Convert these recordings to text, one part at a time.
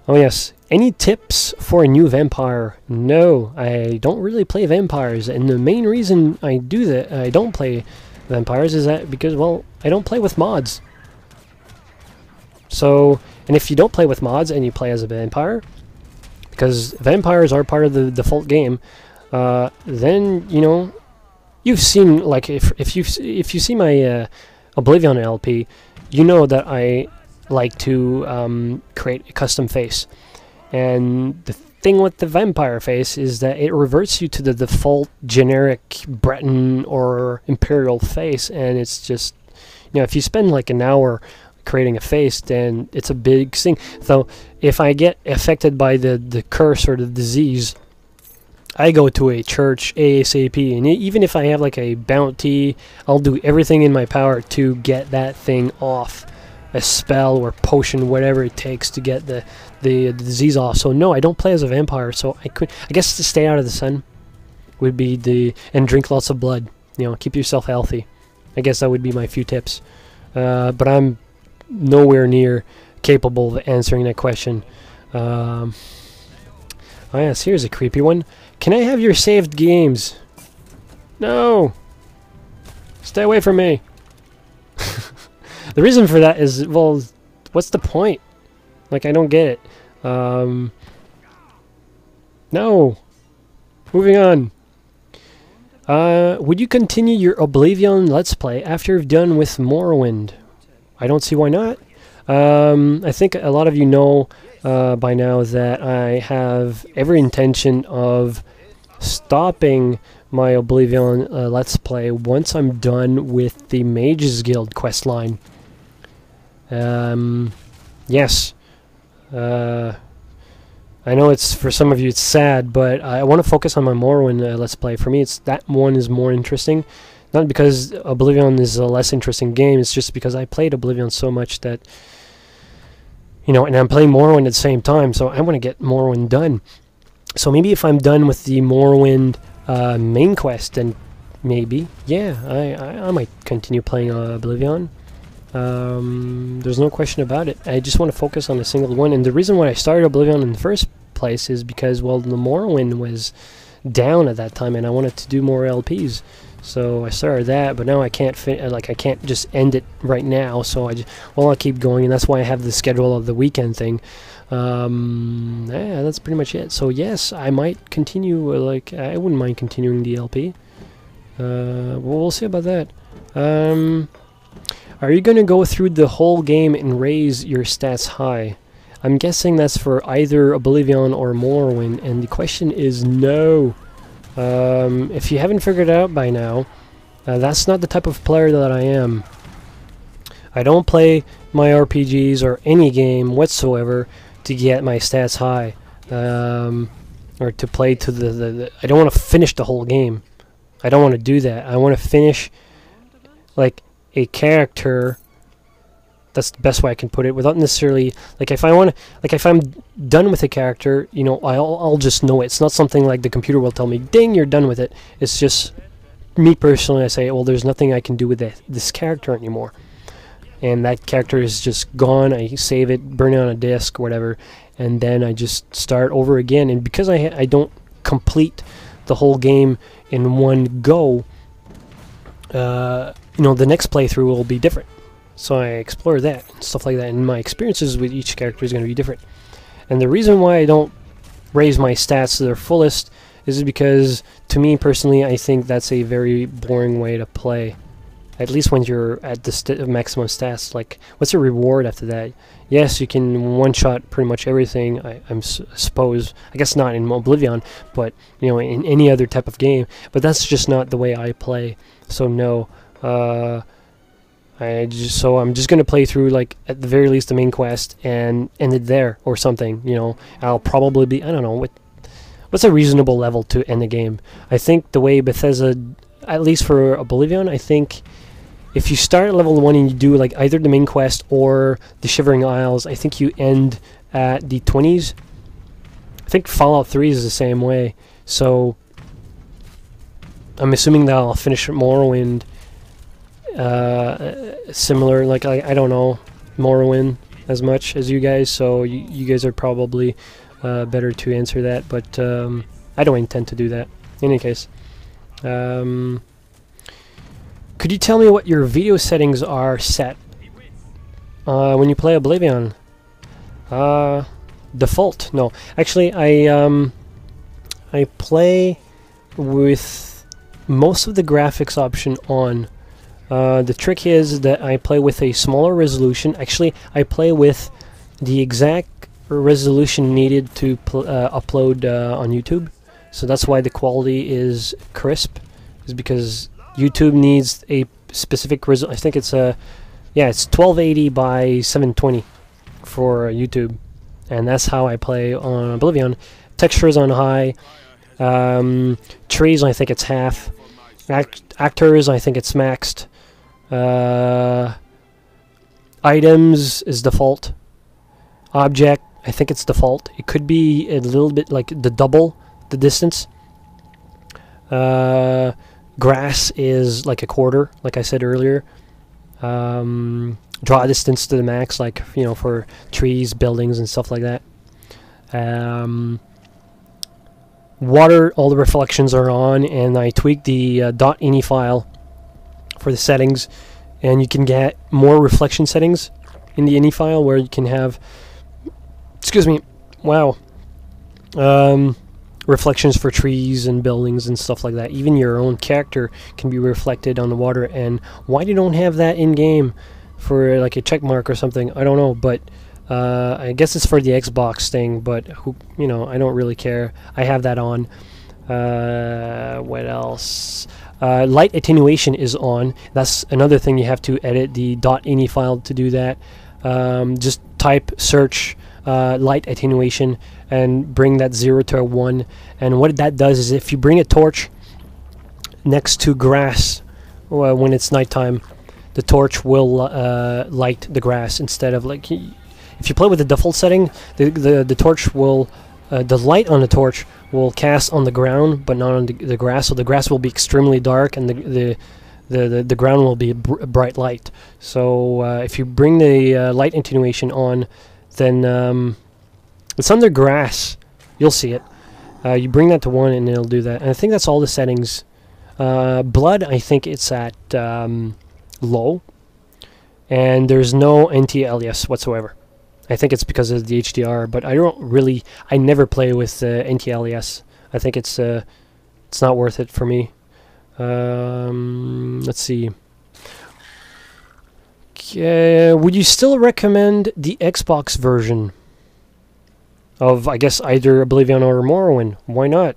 Oh yes. Any tips for a new vampire? No, I don't really play vampires, and the main reason I do that, I don't play vampires, is that because, well, I don't play with mods. So, and if you don't play with mods and you play as a vampire, because vampires are part of the default game, then, you know, you've seen, like, if you see my Oblivion LP, you know that I like to create a custom face. And the thing with the vampire face is that it reverts you to the default generic Breton or Imperial face, and it's just, you know, if you spend like an hour creating a face, then it's a big thing. So if I get affected by the curse or the disease, I go to a church ASAP, and even if I have like a bounty, I'll do everything in my power to get that thing off. A spell or potion, whatever it takes to get the disease off. So no, I don't play as a vampire, so I guess to stay out of the sun would be and drink lots of blood. You know, keep yourself healthy. I guess that would be my few tips. But I'm nowhere near capable of answering that question. Oh yes, here's a creepy one. Can I have your saved games? No! Stay away from me! The reason for that is, well, what's the point? Like, I don't get it. No! Moving on. Would you continue your Oblivion Let's Play after you've done with Morrowind? I don't see why not. I think a lot of you know by now that I have every intention of stopping my Oblivion Let's Play once I'm done with the Mages Guild questline. Yes. I know it's, for some of you it's sad, but I want to focus on my Morrowind Let's Play. For me, it's that one is more interesting. Not because Oblivion is a less interesting game, it's just because I played Oblivion so much that, you know, and I'm playing Morrowind at the same time, so I want to get Morrowind done. So maybe if I'm done with the Morrowind main quest, then maybe, yeah, I might continue playing Oblivion. There's no question about it. I just want to focus on a single one, and the reason why I started Oblivion in the first place is because, well, the Morrowind was down at that time, and I wanted to do more LPs. So I started that, but now I can't I can't just end it right now. So I'll keep going, and that's why I have the schedule of the weekend thing. Yeah, that's pretty much it. So yes, I might continue. I wouldn't mind continuing the LP. Well, we'll see about that. Are you going to go through the whole game and raise your stats high? I'm guessing that's for either Oblivion or Morrowind, and the question is no. If you haven't figured it out by now, that's not the type of player that I am. I don't play my RPGs or any game whatsoever to get my stats high, or to play to the I don't want to finish the whole game. I don't want to do that. I want to finish like a character. That's the best way I can put it, without necessarily, like, if I'm done with a character, you know, I'll just know it. It's not something like the computer will tell me, ding, you're done with it. It's just me personally. I say, well, there's nothing I can do with this character anymore, and that character is just gone. I save it, burn it on a disk, whatever, and then I just start over again. And because I don't complete the whole game in one go, you know, the next playthrough will be different. So I explore that, and stuff like that, and my experiences with each character is going to be different. And the reason why I don't raise my stats to their fullest is because, to me personally, I think that's a very boring way to play. At least when you're at the maximum stats. Like, what's the reward after that? Yes, you can one-shot pretty much everything, I suppose. I guess not in Oblivion, but, you know, in any other type of game. But that's just not the way I play. So no, so I'm just gonna play through, like, at the very least the main quest and end it there or something. You know, I'll probably be, I don't know, what's a reasonable level to end the game. I think the way Bethesda, at least for Oblivion, I think if you start at level 1 and you do like either the main quest or the Shivering Isles, I think you end at the 20s. I think Fallout 3 is the same way. So I'm assuming that I'll finish Morrowind similar, like, I don't know, Morrowind, as much as you guys, so you guys are probably better to answer that, but I don't intend to do that. In any case, could you tell me what your video settings are set when you play Oblivion? Default? No, actually, I play with most of the graphics option on. The trick is that I play with a smaller resolution. Actually, I play with the exact resolution needed to upload on YouTube. So that's why the quality is crisp, is because YouTube needs a specific resolution. I think it's it's 1280 by 720 for YouTube, and that's how I play on Oblivion. Textures on high, trees I think it's half, actors I think it's maxed. Items is default. Object, I think it's default. It could be a little bit like the double the distance. Grass is like a quarter, like I said earlier. Draw distance to the max, like, you know, for trees, buildings, and stuff like that. Water, all the reflections are on, and I tweaked the .ini file for the settings, and you can get more reflection settings in the ini file where you can have, excuse me, wow, reflections for trees and buildings and stuff like that. Even your own character can be reflected on the water, and why they don't have that in game for like a check mark or something, I don't know, but I guess it's for the Xbox thing, but who, you know, I don't really care. I have that on. What else? Light attenuation is on. That's another thing you have to edit the .ini file to do that. Just type search light attenuation and bring that 0 to a 1. And what that does is if you bring a torch next to grass when it's nighttime, the torch will light the grass instead of, like, if you play with the default setting, the torch will the light on the torch will cast on the ground, but not on the grass. So the grass will be extremely dark, and the ground will be a bright light. So if you bring the light attenuation on, then it's under grass. You'll see it. You bring that to 1, and it'll do that. And I think that's all the settings. Blood, I think it's at low, and there's no anti-alias whatsoever. I think it's because of the HDR, but I never play with anti-alias. I think it's not worth it for me. Let's see. Would you still recommend the Xbox version of, I guess, either Oblivion or Morrowind? Why not?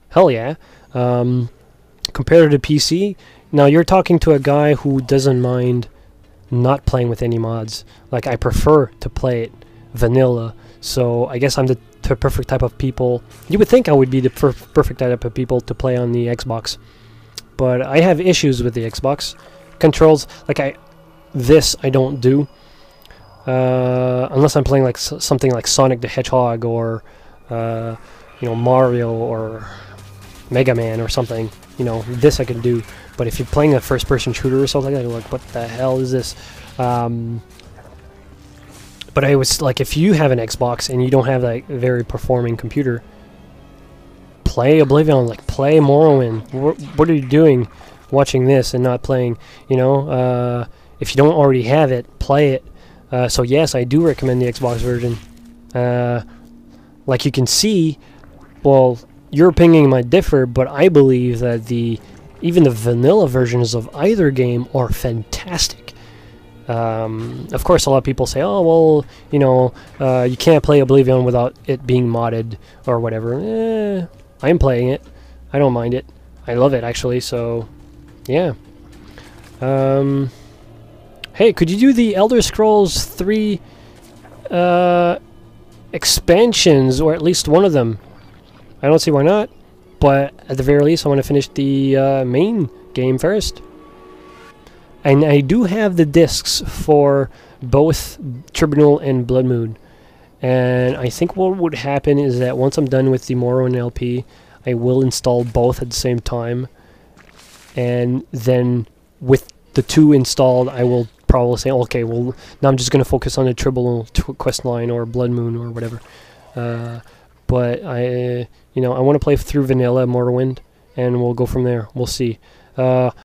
Hell yeah. Compared to PC, now you're talking to a guy who doesn't mind not playing with any mods. Like, I prefer to play it vanilla, so I guess I'm the perfect type of people. You would think I would be the perfect type of people to play on the Xbox, but I have issues with the Xbox controls. Like, I don't do unless I'm playing like something like Sonic the Hedgehog or you know, Mario or Mega Man or something. You know, this I can do. But if you're playing a first-person shooter or something like that, you're like, what the hell is this? But I was like, if you have an Xbox and you don't have like a very performing computer, play Oblivion, like play Morrowind. What are you doing watching this and not playing? You know, if you don't already have it, play it. So yes, I do recommend the Xbox version. Like you can see, well, your opinion might differ, but I believe that even the vanilla versions of either game are fantastic. Of course, a lot of people say, oh, well, you know, you can't play Oblivion without it being modded or whatever. I'm playing it. I don't mind it. I love it, actually, so, yeah. Hey, could you do the Elder Scrolls 3 expansions, or at least one of them? I don't see why not, but at the very least I want to finish the main game first. And I do have the discs for both Tribunal and Blood Moon. And I think what would happen is that once I'm done with the Morrowind LP, I will install both at the same time. And then with the two installed, I will probably saying, okay, well, now I'm just going to focus on the Tribble quest line or Blood Moon or whatever. But I want to play through vanilla Morrowind, and we'll go from there. We'll see.